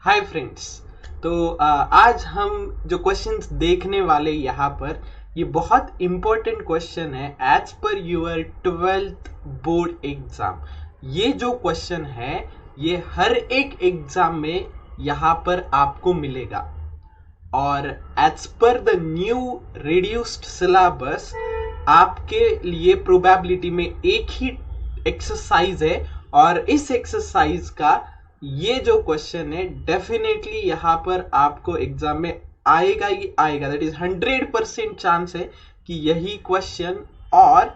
Hi friends. आज हम जो क्वेश्चंस देखने वाले यहाँ पर ये बहुत इंपॉर्टेंट क्वेश्चन है as per your 12th board exam. ये जो क्वेश्चन है ये हर एक एग्जाम में यहाँ पर आपको मिलेगा और as per the new reduced syllabus आपके लिए प्रोबेबिलिटी में एक ही एक्सरसाइज है और इस एक्सरसाइज का ये जो क्वेश्चन है डेफिनेटली यहाँ पर आपको एग्जाम में आएगा ही आएगा। दैट इज 100% चांस है कि यही क्वेश्चन और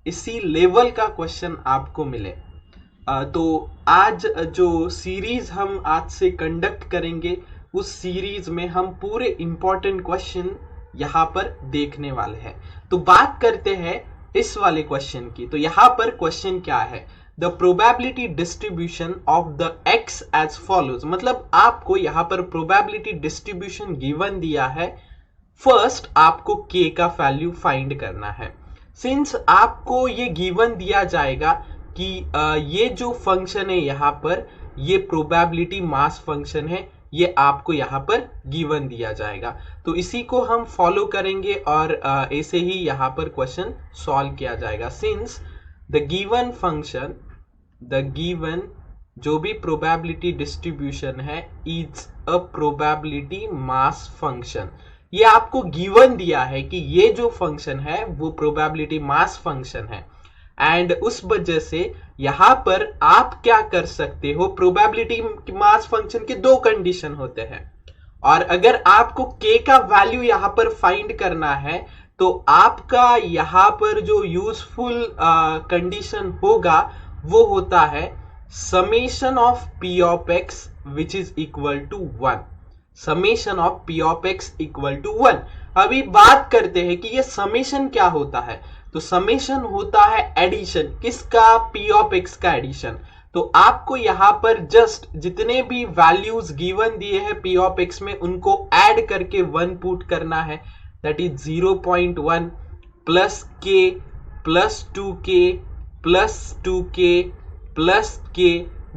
इसी लेवल का क्वेश्चन आपको मिले। तो आज जो सीरीज हम आज से कंडक्ट करेंगे उस सीरीज में हम पूरे इंपॉर्टेंट क्वेश्चन यहाँ पर देखने वाले हैं। तो बात करते हैं इस वाले क्वेश्चन की। तो यहाँ पर क्वेश्चन क्या है, the probability distribution of the X as follows. मतलब आपको यहाँ पर प्रोबेबिलिटी डिस्ट्रीब्यूशन गिवन दिया है। फर्स्ट आपको के का वैल्यू फाइंड करना है। सिंस आपको ये गिवन दिया जाएगा कि ये जो फंक्शन है यहाँ पर ये प्रोबेबिलिटी मास फंक्शन है, ये आपको यहाँ पर गिवन दिया जाएगा। तो इसी को हम फॉलो करेंगे और ऐसे ही यहाँ पर क्वेश्चन सॉल्व किया जाएगा। Since the given function, the given जो भी प्रोबेबिलिटी डिस्ट्रीब्यूशन है is a probability mass function. ये आपको गिवन दिया है कि ये जो फंक्शन है वो प्रोबेबिलिटी मास फंक्शन है एंड उस वजह से यहां पर आप क्या कर सकते हो, प्रोबेबिलिटी मास फंक्शन के दो कंडीशन होते हैं और अगर आपको k का वैल्यू यहां पर फाइंड करना है तो आपका यहां पर जो यूजफुल कंडीशन होगा वो होता है summation of p of x which is equal to 1। Summation of p of x equal to 1। अभी बात करते हैं कि ये समेशन क्या होता है। तो समेशन होता है एडिशन, किसका, p ऑफ x का एडिशन। तो आपको यहां पर जस्ट जितने भी वैल्यूज गिवन दिए हैं p ऑफ x में उनको ऐड करके 1 पुट करना है। That is 0.1 plus k plus 2k plus 2k plus k।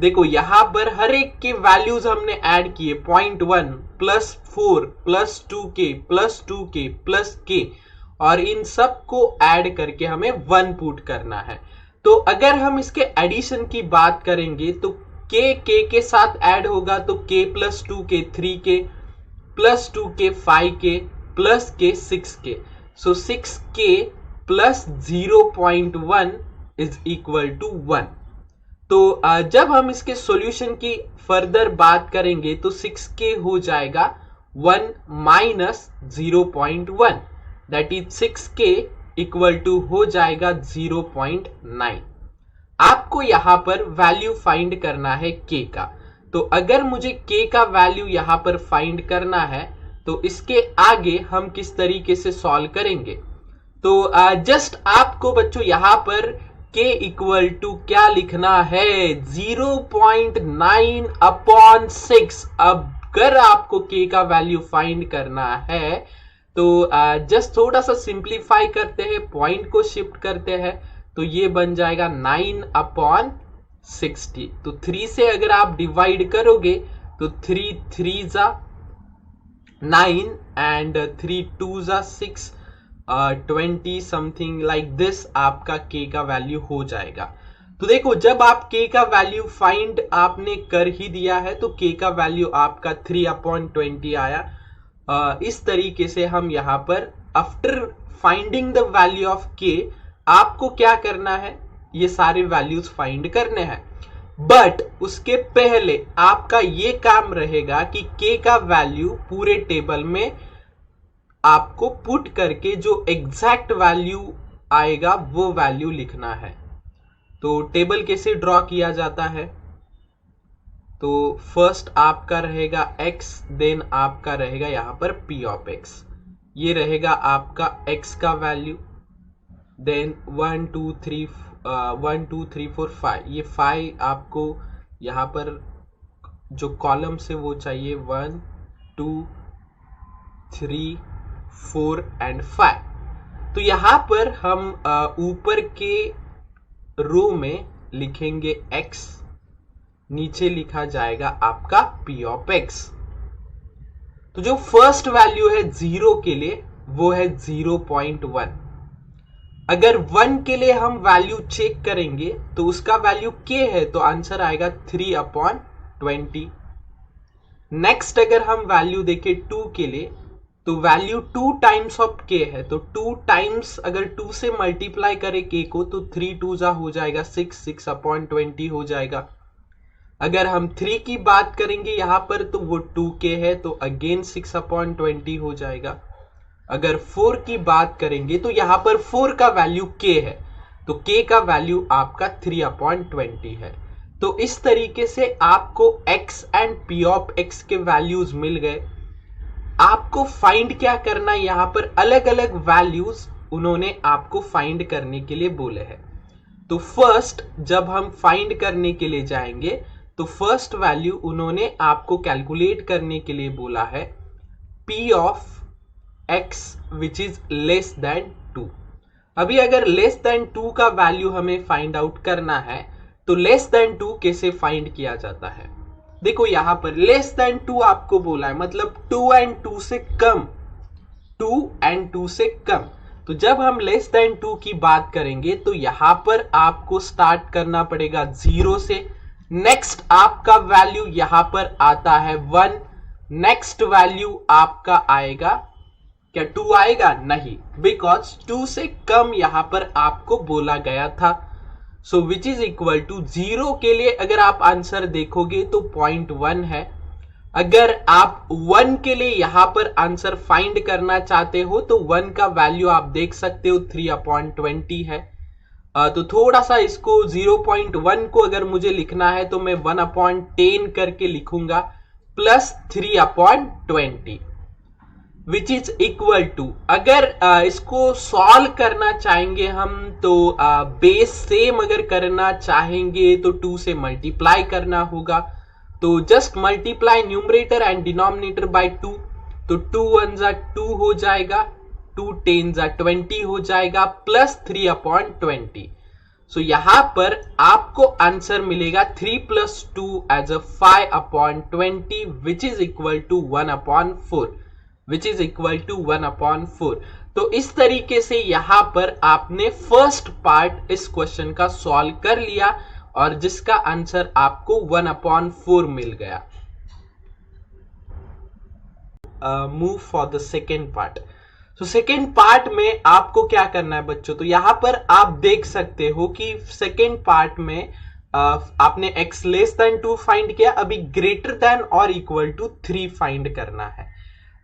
देखो यहां पर हर एक के वैल्यूज हमने ऐड किए, 0.1 plus 4 plus 2k plus 2k plus k और इन सब को ऐड करके हमें 1 पुट करना है। तो अगर हम इसके एडिशन की बात करेंगे तो k के साथ ऐड होगा तो k plus 2k 3k plus 2k 5k plus k 6k। So 6k plus 0.1 is equal to 1। तो जब हम इसके सॉल्यूशन की फर्दर बात करेंगे तो 6k हो जाएगा 1 minus 0.1, that is 6k equal to हो जाएगा 0.9। आपको यहां पर वैल्यू फाइंड करना है k का। तो अगर मुझे k का वैल्यू यहां पर फाइंड करना है तो इसके आगे हम किस तरीके से सॉल्व करेंगे। तो जस्ट आपको बच्चों यहां पर k इक्वल टू क्या लिखना है, 0.9 अपॉन 6। अगर आपको k का वैल्यू फाइंड करना है तो जस्ट थोड़ा सा सिंप्लीफाई करते हैं, पॉइंट को शिफ्ट करते हैं तो ये बन जाएगा 9 अपॉन 60। तो 3 से अगर आप डिवाइड करोगे तो 3 3 जा 9 एंड 3 2 जा 6, 20 समथिंग लाइक दिस आपका k का वैल्यू हो जाएगा। तो देखो जब आप k का वैल्यू फाइंड आपने कर ही दिया है तो k का वैल्यू आपका 3 अपॉन 20 आया। इस तरीके से हम यहाँ पर after finding the value of k आपको क्या करना है, ये सारे वैल्यूज फाइंड करने हैं। बट उसके पहले आपका ये काम रहेगा कि k का वैल्यू पूरे टेबल में आपको पुट करके जो एग्जैक्ट वैल्यू आएगा वो वैल्यू लिखना है। तो टेबल कैसे ड्रॉ किया जाता है, तो फर्स्ट आपका रहेगा x, देन आपका रहेगा यहां पर p ऑफ x। ये रहेगा आपका x का वैल्यू, देन 1 2 3 4 5, ये 5 आपको यहां पर जो कॉलम से वो चाहिए 1 2 3 4 एंड 5। तो यहां पर हम ऊपर के रो में लिखेंगे x, नीचे लिखा जाएगा आपका p ऑफ x। तो जो फर्स्ट वैल्यू है 0 के लिए वो है 0.1। अगर 1 के लिए हम वैल्यू चेक करेंगे तो उसका वैल्यू k है, तो आंसर आएगा 3/20। नेक्स्ट अगर हम वैल्यू देखें 2 के लिए तो वैल्यू 2 टाइम्स ऑफ k है, तो 2 टाइम्स अगर 2 से मल्टीप्लाई करें k को तो 3 2 जा हो जाएगा 6/20 हो जाएगा। अगर हम 3 की बात करेंगे यहां पर तो वो 2k है, तो अगेन 6/20 हो जाएगा। अगर 4 की बात करेंगे तो यहां पर 4 का वैल्यू k है, तो k का वैल्यू आपका 3/20 है। तो इस तरीके से आपको x and p of x के वैल्यूज मिल गए। आपको फाइंड क्या करना है, यहां पर अलग अलग वैल्यूज उन्होंने आपको फाइंड करने के लिए बोले हैं। तो फर्स्ट जब हम फाइंड करने के लिए जाएंगे तो फर्स्ट वैल्यू उन्होंने आपको कैलकुलेट करने के लिए बोला है p of x which is less then 2। अभी अगर लेस देन 2 का वैल्यू हमें फाइंड आउट करना है तो लेस देन 2 कैसे फाइंड किया जाता है। देखो यहां पर लेस देन 2 आपको बोला है, मतलब 2 एंड 2 से कम, 2 एंड 2 से कम। तो जब हम लेस देन 2 की बात करेंगे तो यहां पर आपको स्टार्ट करना पड़ेगा 0 से। नेक्स्ट आपका वैल्यू यहां पर आता है 1। नेक्स्ट वैल्यू आपका आएगा क्या 2 आएगा? नहीं, बिकॉज 2 से कम यहां पर आपको बोला गया था। सो विच इज इक्वल टू 0 के लिए अगर आप आंसर देखोगे तो 0.1 है। अगर आप 1 के लिए यहां पर आंसर फाइंड करना चाहते हो तो 1 का वैल्यू आप देख सकते हो 3/20 है। तो थोड़ा सा इसको 0.1 को अगर मुझे लिखना है तो मैं 1/10 करके लिखूंगा plus 3/20 which is equal to, अगर इसको सॉल्व करना चाहेंगे हम तो बेस सेम अगर करना चाहेंगे तो 2 से मल्टीप्लाई करना होगा। तो just multiply numerator and denominator by 2, तो 2 1 जा 2 हो जाएगा, 2 10 जा 20 हो जाएगा प्लस 3/20। सो यहां पर आपको आंसर मिलेगा 3 + 2 as a 5/20 which is equal to 1/4 which is equal to 1/4। तो इस तरीके से यहां पर आपने फर्स्ट पार्ट इस क्वेश्चन का सॉल्व कर लिया और जिसका आंसर आपको 1/4 मिल गया। Move for the second part. तो सेकेंड पार्ट में आपको क्या करना है बच्चों, तो यहां पर आप देख सकते हो कि सेकेंड पार्ट में आपने x लेस देन 2 फाइंड किया, अभी ग्रेटर देन और इक्वल टू 3 फाइंड करना है।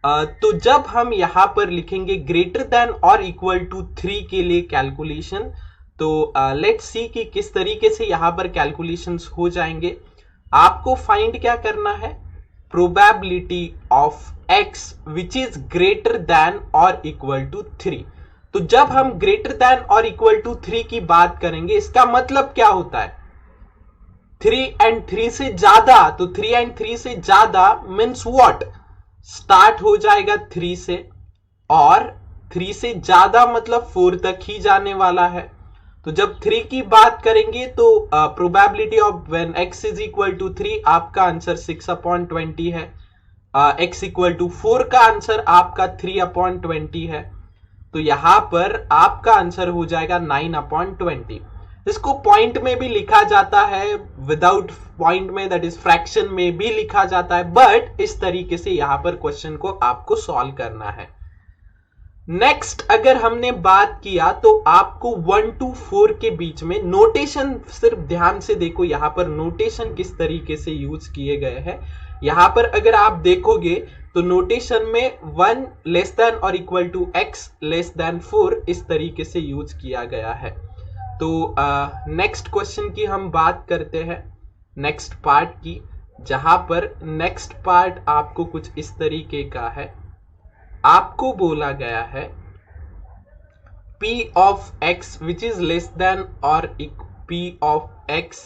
तो जब हम यहां पर लिखेंगे ग्रेटर देन और इक्वल टू 3 के लिए कैलकुलेशन, तो लेट्स सी कि किस तरीके से यहां पर कैलकुलेशंस हो जाएंगे। आपको फाइंड क्या करना है, probability of x which is greater than और इक्वल टू 3। तो जब हम ग्रेटर देन और इक्वल टू 3 की बात करेंगे इसका मतलब क्या होता है, 3 एंड 3 से ज्यादा, तो 3 एंड 3 से ज्यादा मीन्स व्हाट, स्टार्ट हो जाएगा 3 से और 3 से ज्यादा मतलब 4 तक ही जाने वाला है। तो जब 3 की बात करेंगे तो probability of when x is equal to 3 आपका आंसर 6/20 है। x इक्वल टू 4 का आंसर आपका 3/20 है। तो यहां पर आपका आंसर हो जाएगा 9/20। इसको पॉइंट में भी लिखा जाता है, विदाउट पॉइंट में दैट इज फ्रैक्शन में भी लिखा जाता है, बट इस तरीके से यहां पर क्वेश्चन को आपको सॉल्व करना है। नेक्स्ट अगर हमने बात किया तो आपको 1 to 4 के बीच में नोटेशन सिर्फ ध्यान से देखो, यहां पर नोटेशन किस तरीके से यूज किए गए हैं। यहां पर अगर आप देखोगे तो नोटेशन में 1 लेस देन और equal to x less than 4 इस तरीके से यूज किया गया है। तो नेक्स्ट क्वेश्चन की हम बात करते हैं, नेक्स्ट पार्ट की, जहां पर नेक्स्ट पार्ट आपको कुछ इस तरीके का है। आपको बोला गया है p of x which is less than और p ऑफ x,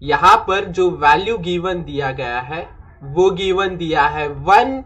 यहां पर जो वैल्यू गिवन दिया गया है वो गिवन दिया है 1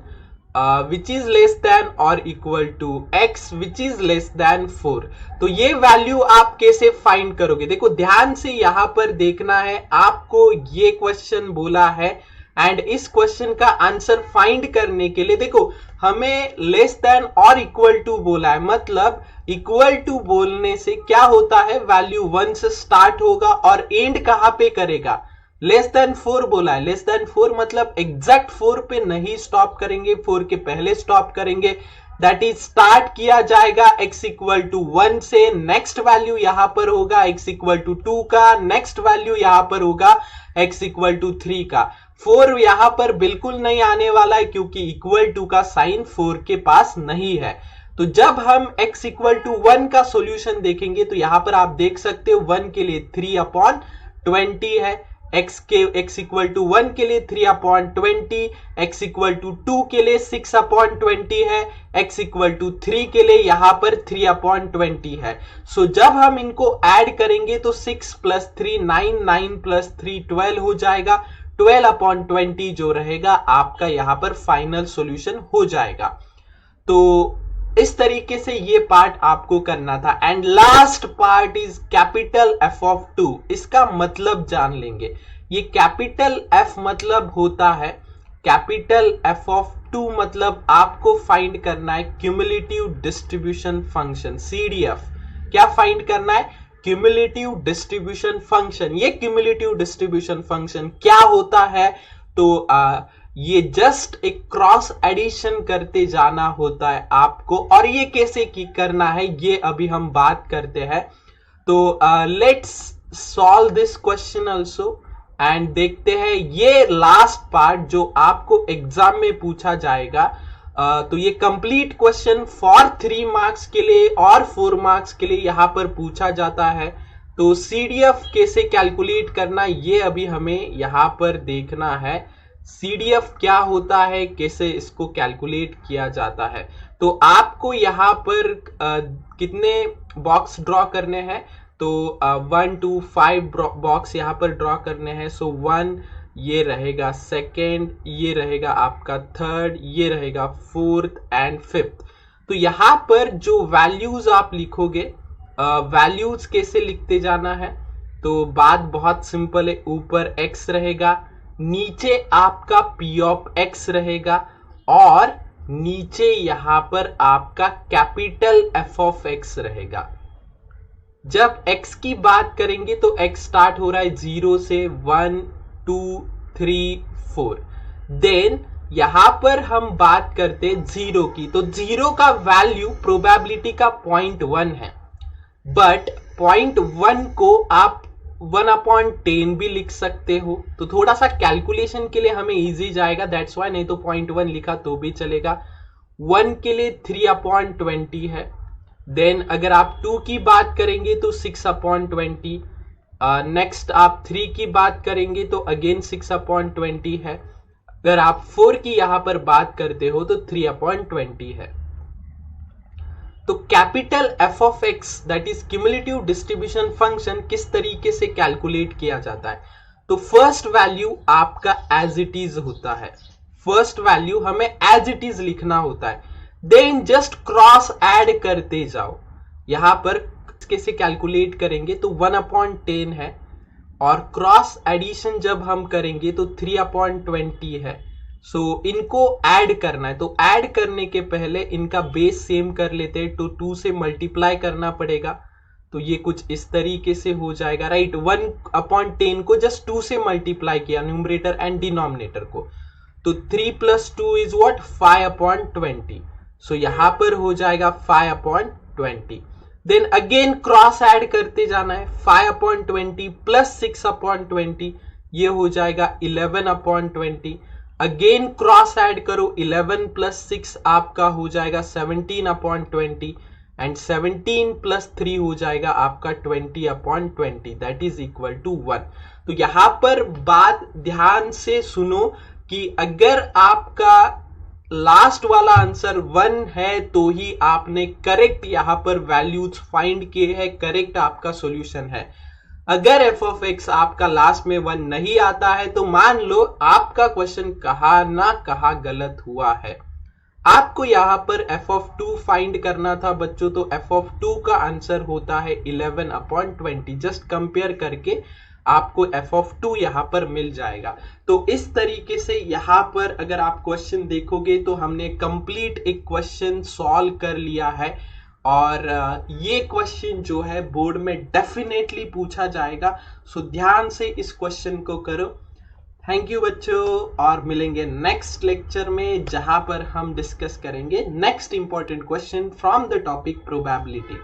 विच इज लेस देन और equal to x which is less than 4। तो ये वैल्यू आप कैसे फाइंड करोगे? देखो ध्यान से यहां पर देखना है, आपको ये क्वेश्चन बोला है एंड इस क्वेश्चन का आंसर फाइंड करने के लिए देखो हमें लेस देन और इक्वल टू बोला है, मतलब इक्वल टू बोलने से क्या होता है, वैल्यू 1 से स्टार्ट होगा और एंड कहां पे करेगा, लेस देन 4 बोला है। लेस देन 4 मतलब एग्जैक्ट 4 पे नहीं स्टॉप करेंगे, 4 के पहले स्टॉप करेंगे, दैट इज स्टार्ट किया जाएगा x इक्वल टू 1 से, नेक्स्ट वैल्यू यहां पर होगा x इक्वल टू 2 का, नेक्स्ट वैल्यू यहां पर होगा x इक्वल टू 3 का। 4 यहां पर बिल्कुल नहीं आने वाला है क्योंकि इक्वल टू का साइन 4 के पास नहीं है। तो जब हम x इक्वल टू 1 का सॉल्यूशन देखेंगे तो यहां पर आप देख सकते हो 1 के लिए 3/20 है, x इक्वल टू 1 के लिए 3/20, x इक्वल टू 2 के लिए 6/20 है, x इक्वल टू 3 के लिए यहां पर 3/20 है। सो जब हम इनको ऐड करेंगे तो 6 प्लस 3 9, 9 प्लस 3 12 हो जाएगा, 12/20 जो रहेगा आपका यहां पर फाइनल सॉल्यूशन हो जाएगा। तो इस तरीके से ये पार्ट आपको करना था। And last part is capital f of 2। इसका मतलब जान लेंगे। ये कैपिटल F मतलब होता है, कैपिटल F ऑफ 2 मतलब आपको फाइंड करना है क्यूमुलेटिव डिस्ट्रीब्यूशन फंक्शन, CDF। क्या फाइंड करना है? Cumulative distribution function. ये क्यूमुलेटिव डिस्ट्रीब्यूशन फंक्शन क्या होता है? तो ये जस्ट एक क्रॉस एडिशन करते जाना होता है आपको, और ये कैसे की करना है ये अभी हम बात करते हैं। तो let's solve this question also and देखते हैं ये लास्ट पार्ट जो आपको एग्जाम में पूछा जाएगा। तो ये कंप्लीट क्वेश्चन फॉर 3 मार्क्स के लिए और 4 मार्क्स के लिए यहां पर पूछा जाता है। तो CDF कैसे कैलकुलेट करना ये अभी हमें यहां पर देखना है। CDF क्या होता है, कैसे इसको कैलकुलेट किया जाता है। तो आपको यहां पर कितने बॉक्स ड्रॉ करने हैं? तो 1 2 5 बॉक्स यहां पर ड्रॉ करने हैं। सो 1 ये रहेगा, सेकेंड ये रहेगा आपका, थर्ड ये रहेगा, फोर्थ एंड फिफ्थ। तो यहां पर जो वैल्यूज आप लिखोगे, वैल्यूज कैसे लिखते जाना है? तो बात बहुत सिंपल है, ऊपर x रहेगा, नीचे आपका p ऑफ x रहेगा और नीचे यहां पर आपका कैपिटल f ऑफ x रहेगा। जब x की बात करेंगे तो x स्टार्ट हो रहा है 0 से, 1 2 3 4। देन यहां पर हम बात करते हैं 0 की, तो 0 का वैल्यू प्रोबेबिलिटी का 0.1 है, बट 0.1 को आप 1/10 भी लिख सकते हो। तो थोड़ा सा कैलकुलेशन के लिए हमें इजी जाएगा, दैट्स वाई, नहीं तो 0.1 लिखा तो भी चलेगा। 1 के लिए 3/20 है। देन अगर आप 2 की बात करेंगे तो 6/20। नेक्स्ट आप 3 की बात करेंगे तो अगेन 6/20 है। अगर आप 4 की यहां पर बात करते हो तो 3/20 है। तो capital f of x that is cumulative distribution function किस तरीके से कैलकुलेट किया जाता है? तो फर्स्ट वैल्यू आपका एज इट इज होता है, फर्स्ट वैल्यू हमें एज इट इज लिखना होता है। देन जस्ट क्रॉस ऐड करते जाओ। यहां पर कैसे कैलकुलेट करेंगे तो 1/10 है और क्रॉस एडिशन जब हम करेंगे तो 3/20 है। सो इनको ऐड करना है, तो ऐड करने के पहले इनका बेस सेम कर लेते हैं, तो 2 से मल्टीप्लाई करना पड़ेगा। तो ये कुछ इस तरीके से हो जाएगा, राइट। 1/10 को जस्ट 2 से मल्टीप्लाई किया, न्यूमरेटर एंड डिनोमिनेटर को, तो 3 + 2 इज व्हाट, 5/20। सो यहां पर हो जाएगा 5/20। देन अगेन क्रॉस ऐड करते जाना है, 5/20 + 6/20 ये हो जाएगा 11/20। अगेन क्रॉस ऐड करो, 11 + 6 आपका हो जाएगा 17/20 एंड 17 + 3 हो जाएगा आपका 20/20, दैट इज इक्वल टू 1। तो यहां पर बात ध्यान से सुनो कि अगर आपका लास्ट वाला आंसर 1 है तो ही आपने करेक्ट यहां पर वैल्यूज फाइंड किए हैं, करेक्ट आपका सॉल्यूशन है। अगर f ऑफ x आपका लास्ट में 1 नहीं आता है तो मान लो आपका क्वेश्चन कहा ना कहा गलत हुआ है। आपको यहाँ पर एफ ऑफ 2 फाइंड करना था बच्चों, तो एफ ऑफ 2 का आंसर होता है 11/20। जस्ट कंपेयर करके आपको एफ ऑफ 2 यहाँ पर मिल जाएगा। तो इस तरीके से यहाँ पर अगर आप क्वेश्चन देखोगे तो हमने कंप्लीट एक क्वेश्चन सॉल्व कर लिया है, और ये क्वेश्चन जो है बोर्ड में डेफिनेटली पूछा जाएगा। सो ध्यान से इस क्वेश्चन को करो। थैंक यू बच्चों, और मिलेंगे नेक्स्ट लेक्चर में जहां पर हम डिस्कस करेंगे next important question from the topic probability.